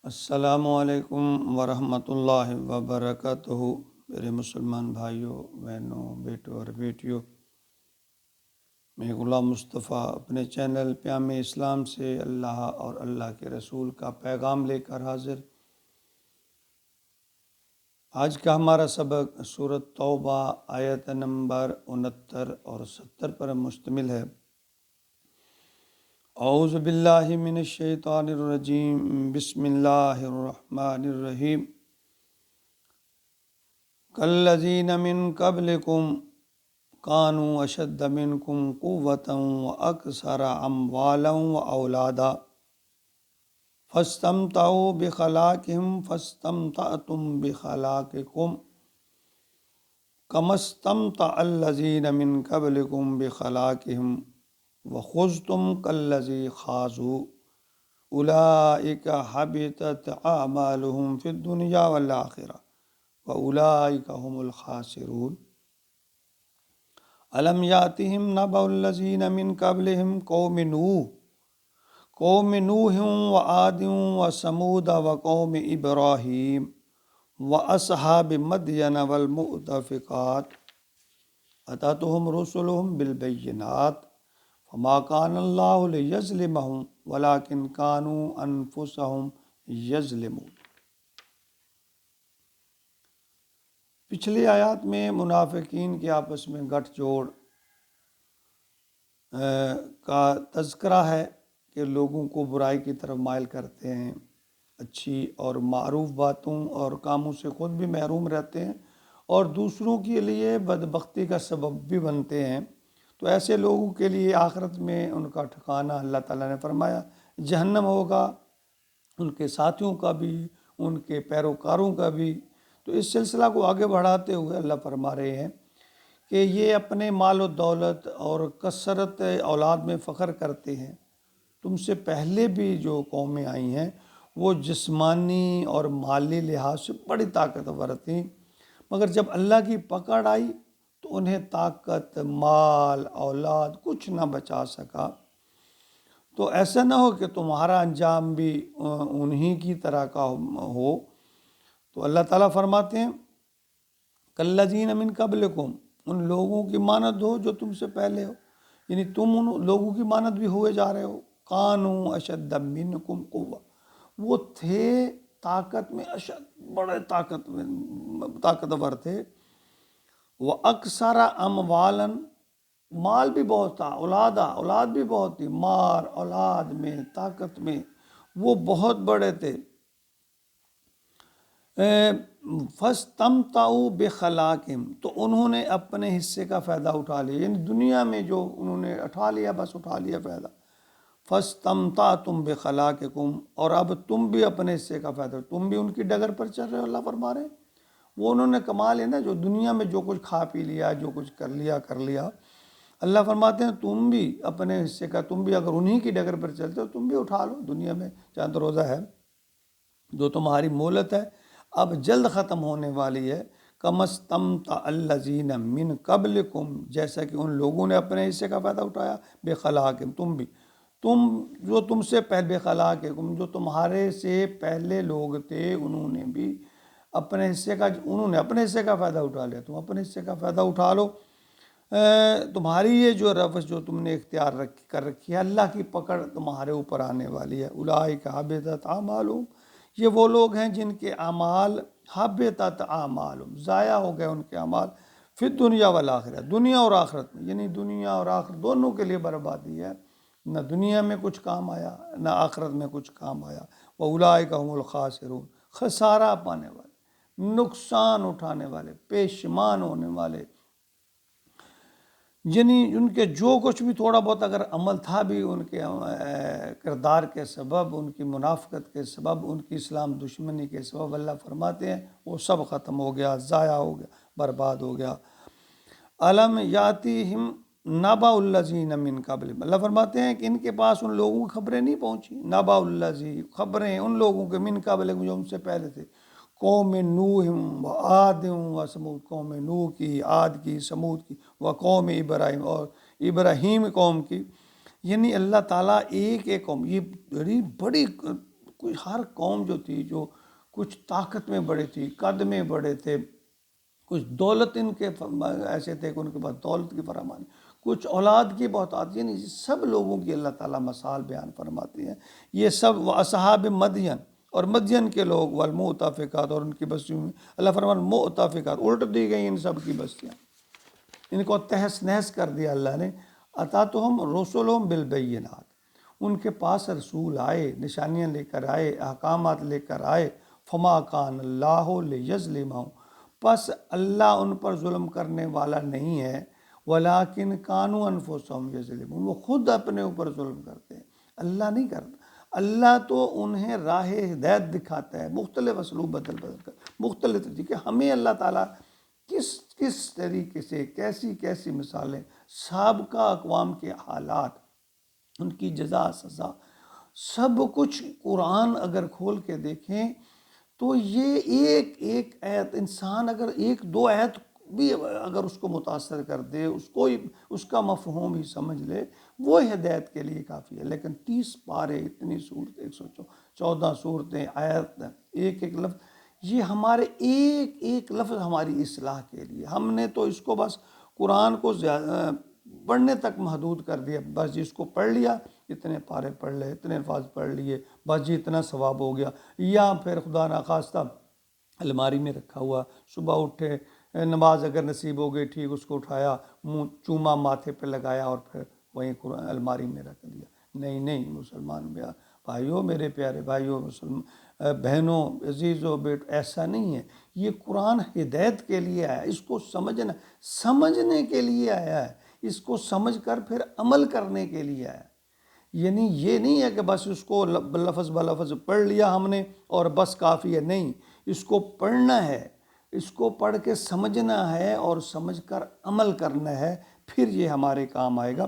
السلام علیکم ورحمۃ اللہ وبرکاتہ۔ میرے مسلمان بھائیوں، بہنوں، بیٹوں اور بیٹیوں، میں غلام مصطفیٰ اپنے چینل پیام اسلام سے اللہ اور اللہ کے رسول کا پیغام لے کر حاضر۔ آج کا ہمارا سبق سورۃ توبہ آیت نمبر 69 اور 70 پر مشتمل ہے۔ اعوذ باللہ من الشیطان الرجیم، بسم اللہ الرحمن الرحیم۔ کالذین من قبلکم کانوا اشد منکم قوۃ واکثر اموالا واولادا فاستمتعوا بخلاقہم فاستمتعتم بخلاقکم کما استمتع الذین من قبلکم بخلاقہم وخذتم کالذی خاضوا اولئک حبطت اعمالہم فی الدنیا والآخرہ وَأُولَٰئِكَ هُمُ الْخَاسِرُونَ۔ أَلَمْ يَأْتِهِمْ نَبَأُ الَّذِينَ مِنْ قَبْلِهِمْ قَوْمِ نُوحٍ وَعَادٍ وَثَمُودَ وَقَوْمِ إِبْرَاهِيمَ وَأَصْحَابِ مَدْيَنَ وَالْمُؤْتَفِكَاتِ أَتَتْهُمْ رُسُلُهُم بِالْبَيِّنَاتِ فَمَا كَانَ اللَّهُ لِيَظْلِمَهُمْ وَلَٰكِنْ كَانُوا أَنفُسَهُمْ يَظْلِمُونَ۔ پچھلی آیات میں منافقین کے آپس میں گٹھ جوڑ کا تذکرہ ہے کہ لوگوں کو برائی کی طرف مائل کرتے ہیں، اچھی اور معروف باتوں اور کاموں سے خود بھی محروم رہتے ہیں اور دوسروں کے لیے بدبختی کا سبب بھی بنتے ہیں۔ تو ایسے لوگوں کے لیے آخرت میں ان کا ٹھکانہ اللہ تعالیٰ نے فرمایا جہنم ہوگا، ان کے ساتھیوں کا بھی، ان کے پیروکاروں کا بھی۔ تو اس سلسلہ کو آگے بڑھاتے ہوئے اللہ فرما رہے ہیں کہ یہ اپنے مال و دولت اور کثرت اولاد میں فخر کرتے ہیں۔ تم سے پہلے بھی جو قومیں آئی ہیں وہ جسمانی اور مالی لحاظ سے بڑی طاقتور تھیں، مگر جب اللہ کی پکڑ آئی تو انہیں طاقت، مال، اولاد کچھ نہ بچا سکا۔ تو ایسا نہ ہو کہ تمہارا انجام بھی انہی کی طرح کا ہو۔ تو اللہ تعالیٰ فرماتے ہیں کالذین من قبلکم، ان لوگوں کی مانند ہو جو تم سے پہلے ہو، یعنی تم ان لوگوں کی مانند بھی ہوئے جا رہے ہو۔ کانوا اشد منکم قوہ، وہ تھے طاقت میں اشد، بڑے طاقتور تھے۔ وَأَكْثَرَ اموالا، مال بھی بہت تھا، اولاد بھی بہت تھی، مال اولاد میں، طاقت میں وہ بہت بڑے تھے۔ فَاسْتَمْتَعُوا بِخَلَاقِهِمْ، تو انہوں نے اپنے حصے کا فائدہ اٹھا لیا، یعنی دنیا میں جو انہوں نے اٹھا لیا فائدہ۔ فَاسْتَمْتَعْتُمْ بِخَلَاقِكُمْ، اور اب تم بھی اپنے حصے کا فائدہ، تم بھی ان کی ڈگر پر چل رہے ہو۔ اللہ فرما رہے ہیں وہ انہوں نے کمال ہے نا، جو دنیا میں جو کچھ کھا پی لیا، جو کچھ کر لیا۔ اللہ فرماتے ہیں تم بھی اپنے حصے کا، تم بھی اگر انہی کی ڈگر پر چلتے ہو تم بھی اٹھا لو۔ دنیا میں چاند روزہ ہے، جو تمہاری مہلت ہے اب جلد ختم ہونے والی ہے۔ کما استمتع الذین من قبلکم، جیسا کہ ان لوگوں نے اپنے حصے کا فائدہ اٹھایا، بخلاقہم، تم سے پہلے، بخلاقہم، جو تمہارے سے پہلے لوگ تھے انہوں نے اپنے حصے کا فائدہ اٹھا لیا، تم اپنے حصے کا فائدہ اٹھا لو۔ تمہاری یہ جو روش جو تم نے اختیار کر رکھی ہے، اللہ کی پکڑ تمہارے اوپر آنے والی ہے۔ اولئک حبطت اعمالہم، یہ وہ لوگ ہیں جن کے اعمال حبطت اعمالہم، ضائع ہو گئے ان کے اعمال، فی الدنیا والآخرہ، دنیا اور آخرت میں، یعنی دنیا اور آخرت دونوں کے لیے بربادی ہے، نہ دنیا میں کچھ کام آیا نہ آخرت میں کچھ کام آیا۔ وَأُولَٰئِكَ هُمُ الْخَاسِرُونَ، خسارہ پانے والے، نقصان اٹھانے والے، پیشمان ہونے والے، یعنی ان کے جو کچھ بھی تھوڑا بہت اگر عمل تھا بھی ان کے کردار کے سبب، ان کی منافقت کے سبب، ان کی اسلام دشمنی کے سبب، اللہ فرماتے ہیں وہ سب ختم ہو گیا، ضائع ہو گیا، برباد ہو گیا۔ الم یاتیہم نبأ الذین من قبلہم، اللہ فرماتے ہیں کہ ان کے پاس ان لوگوں کی خبریں نہیں پہنچی۔ نبأ الذین، خبریں ان لوگوں کے، من قبلہم، جو ان سے پہلے تھے، قوم نوح وعاد وثمود، قوم نوح کی، عاد کی، سمود کی، وقوم ابراہیم، اور ابراہیم قوم کی۔ یعنی اللہ تعالیٰ ایک قوم، یہ بڑی کوئی ہر قوم جو تھی، جو کچھ طاقت میں بڑے تھی، قد میں بڑے تھے، کچھ دولت ان کے ایسے تھے کہ ان کے پاس دولت کی فراوانی، کچھ اولاد کی بہت آتی، یعنی سب لوگوں کی اللہ تعالیٰ مثال بیان فرماتی ہیں. یہ سب اصحاب مدین، اور مدین کے لوگ، والمؤتفقات، اور ان کی بستیوں میں اللہ فرمان مؤتفقات، الٹ دی گئی ان سب کی بستیاں، ان کو تہس نہس کر دیا اللہ نے. اتاتہم رسلہم بالبینات، ان کے پاس رسول آئے، نشانیاں لے کر آئے، احکامات لے کر آئے. فما کان اللہ لیظلمہم، پس اللہ ان پر ظلم کرنے والا نہیں ہے. ولیکن کانوا انفسہم یظلمون، وہ خود اپنے اوپر ظلم کرتے ہیں، اللہ نہیں کرتا. اللہ تو انہیں راہ ہدایت دکھاتا ہے، مختلف اسلوب بدل کر، مختلف طریقے. ہمیں اللہ تعالیٰ کس طریقے سے، کیسی مثالیں، سابقہ اقوام کے حالات، ان کی جزا سزا، سب کچھ قرآن اگر کھول کے دیکھیں تو یہ ایک ایک آیت، انسان اگر ایک دو آیت بھی اگر اس کو متاثر کر دے، اس کا مفہوم ہی سمجھ لے، وہ ہدایت کے لیے کافی ہے. لیکن 30 پارے، اتنی صورتیں، 114 صورتیں، آیت، ایک ایک لفظ، یہ ہمارے ایک ایک لفظ ہماری اصلاح کے لیے. ہم نے تو اس کو بس قرآن کو پڑھنے تک محدود کر دیا، بس جی اس کو پڑھ لیا، اتنے پارے پڑھ لے، اتنے الفاظ پڑھ لیے، بس جی اتنا ثواب ہو گیا. یا پھر خدا نخواستہ الماری میں رکھا ہوا، صبح اٹھے، نماز اگر نصیب ہو گئی ٹھیک، اس کو اٹھایا، منہ چوما ماتھے پہ لگایا اور پھر وہیں قرآن الماری میں رکھ دیا. نہیں مسلمان بھائیوں، میرے پیارے بھائیوں، بہنوں، عزیزوں، بیٹو، ایسا نہیں ہے. یہ قرآن ہدایت کے لیے آیا ہے، اس کو سمجھنے کے لیے آیا ہے، اس کو سمجھ کر پھر عمل کرنے کے لیے آیا ہے. یعنی یہ نہیں ہے کہ بس اس کو لفظ بلفظ پڑھ لیا ہم نے اور بس کافی ہے. نہیں، اس کو پڑھنا ہے، اس کو پڑھ کے سمجھنا ہے اور سمجھ کر عمل کرنا ہے، پھر یہ ہمارے کام آئے گا.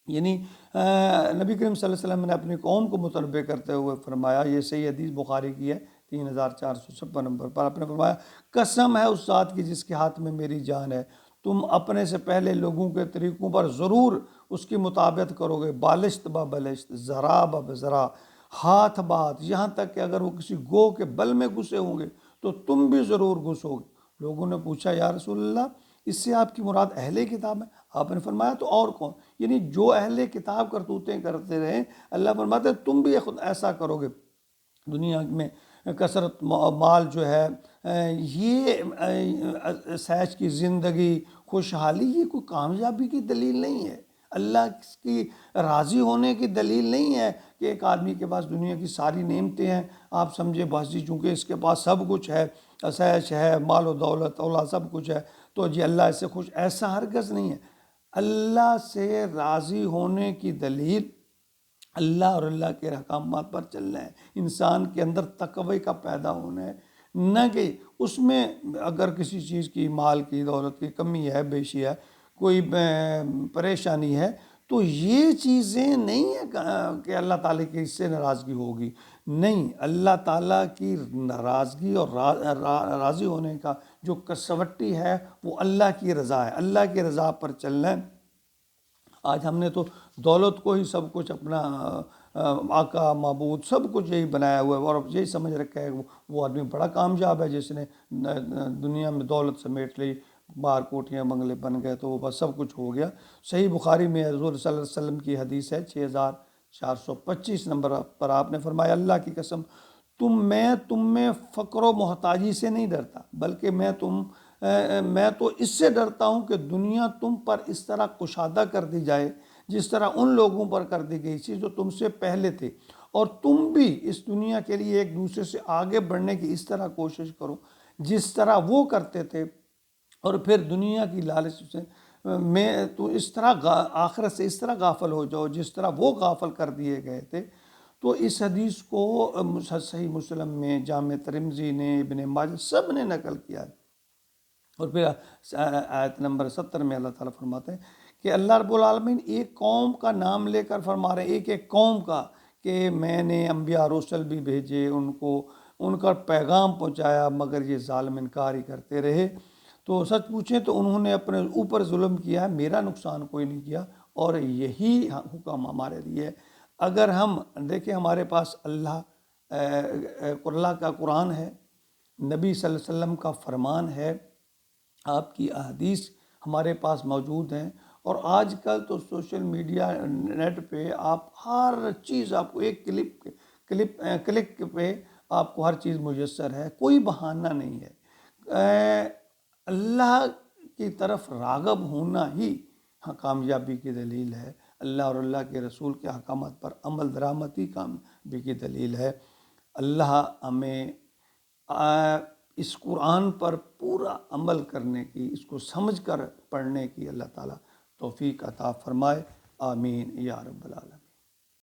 یعنی نبی کریم صلی اللہ علیہ وسلم نے اپنی قوم کو متنبع کرتے ہوئے فرمایا، یہ صحیح حدیث بخاری کی ہے 3456 نمبر پر، آپ نے فرمایا، قسم ہے اس ذات کی جس کے ہاتھ میں میری جان ہے، تم اپنے سے پہلے لوگوں کے طریقوں پر ضرور اس کی مطابقت کرو گے، بالشت با بالشت، ذرا با ذرا، ہاتھ بات، یہاں تک کہ اگر وہ کسی گو کے بل میں گھسے ہوں گے تو تم بھی ضرور گھسو گے. لوگوں نے پوچھا، یا رسول اللہ، اس سے آپ کی مراد اہل کتاب ہے؟ آپ نے فرمایا تو اور کون؟ یعنی جو اہل کتاب کرتوتیں کرتے رہے، اللہ فرماتے ہیں تم بھی خود ایسا کرو گے. دنیا میں کثرت مال جو ہے، یہ سیش کی زندگی، خوشحالی، یہ کوئی کامیابی کی دلیل نہیں ہے، اللہ کی راضی ہونے کی دلیل نہیں ہے. کہ ایک آدمی کے پاس دنیا کی ساری نعمتیں ہیں، آپ سمجھے بس جی چونکہ اس کے پاس سب کچھ ہے، عیش ہے، مال و دولت، اولاد، سب کچھ ہے، تو جی اللہ اس سے خوش. ایسا ہرگز نہیں ہے. اللہ سے راضی ہونے کی دلیل اللہ اور اللہ کے احکامات پر چلنا ہے، انسان کے اندر تقوی کا پیدا ہونا ہے. نہ کہ اس میں اگر کسی چیز کی، مال کی، دولت کی کمی ہے، بیشی ہے، کوئی پریشانی ہے، تو یہ چیزیں نہیں ہیں کہ اللہ تعالیٰ کی اس سے ناراضگی ہوگی. نہیں، اللہ تعالیٰ کی ناراضگی اور راضی ہونے کا جو کسوٹی ہے وہ اللہ کی رضا ہے، اللہ کی رضا پر چلنا ہے. آج ہم نے تو دولت کو ہی سب کچھ اپنا آقا، معبود، سب کچھ یہی بنایا ہوا ہے، اور یہی سمجھ رکھا ہے وہ آدمی بڑا کامیاب ہے جس نے دنیا میں دولت سمیٹ لی، بار کوٹھیاں بنگلے بن گئے، تو وہ بس سب کچھ ہو گیا. صحیح بخاری میں حضور صلی اللہ علیہ وسلم کی حدیث ہے 6425 نمبر پر، آپ نے فرمایا، اللہ کی قسم، تم میں فقر و محتاجی سے نہیں ڈرتا، بلکہ میں تو اس سے ڈرتا ہوں کہ دنیا تم پر اس طرح کشادہ کر دی جائے جس طرح ان لوگوں پر کر دی گئی تھی جو تم سے پہلے تھے، اور تم بھی اس دنیا کے لیے ایک دوسرے سے آگے بڑھنے کی اس طرح کوشش کرو جس طرح وہ کرتے تھے، اور پھر دنیا کی لالچ سے تو اس طرح آخرت سے اس طرح غافل ہو جاؤ جس طرح وہ غافل کر دیے گئے تھے. تو اس حدیث کو صحیح مسلم میں، جامع ترمذی نے، ابن ماجہ، سب نے نقل کیا ہے. اور پھر آیت نمبر 70 میں اللہ تعالیٰ فرماتے ہیں کہ اللہ رب العالمین ایک قوم کا نام لے کر فرما رہے ہیں، ایک ایک قوم کا، کہ میں نے انبیاء رسل بھی بھیجے، ان کا پیغام پہنچایا، مگر یہ ظالم انکار ہی کرتے رہے. تو سچ پوچھیں تو انہوں نے اپنے اوپر ظلم کیا ہے، میرا نقصان کوئی نہیں کیا، اور یہی حکم ہمارے لیے ہے. اگر ہم دیکھیں، ہمارے پاس اللہ اللہ کا قرآن ہے، نبی صلی اللہ علیہ وسلم کا فرمان ہے، آپ کی احادیث ہمارے پاس موجود ہیں، اور آج کل تو سوشل میڈیا نیٹ پہ آپ ہر چیز، آپ کو ایک کلک پہ آپ کو ہر چیز میسر ہے، کوئی بہانہ نہیں ہے۔ اللہ کی طرف راغب ہونا ہی کامیابی کی دلیل ہے، اللہ اور اللہ کے رسول کے احکامات پر عمل درآمد ہی کامیابی کی دلیل ہے۔ اللہ ہمیں اس قرآن پر پورا عمل کرنے کی، اس کو سمجھ کر پڑھنے کی اللہ تعالیٰ توفیق عطا فرمائے، آمین یا رب العالمین۔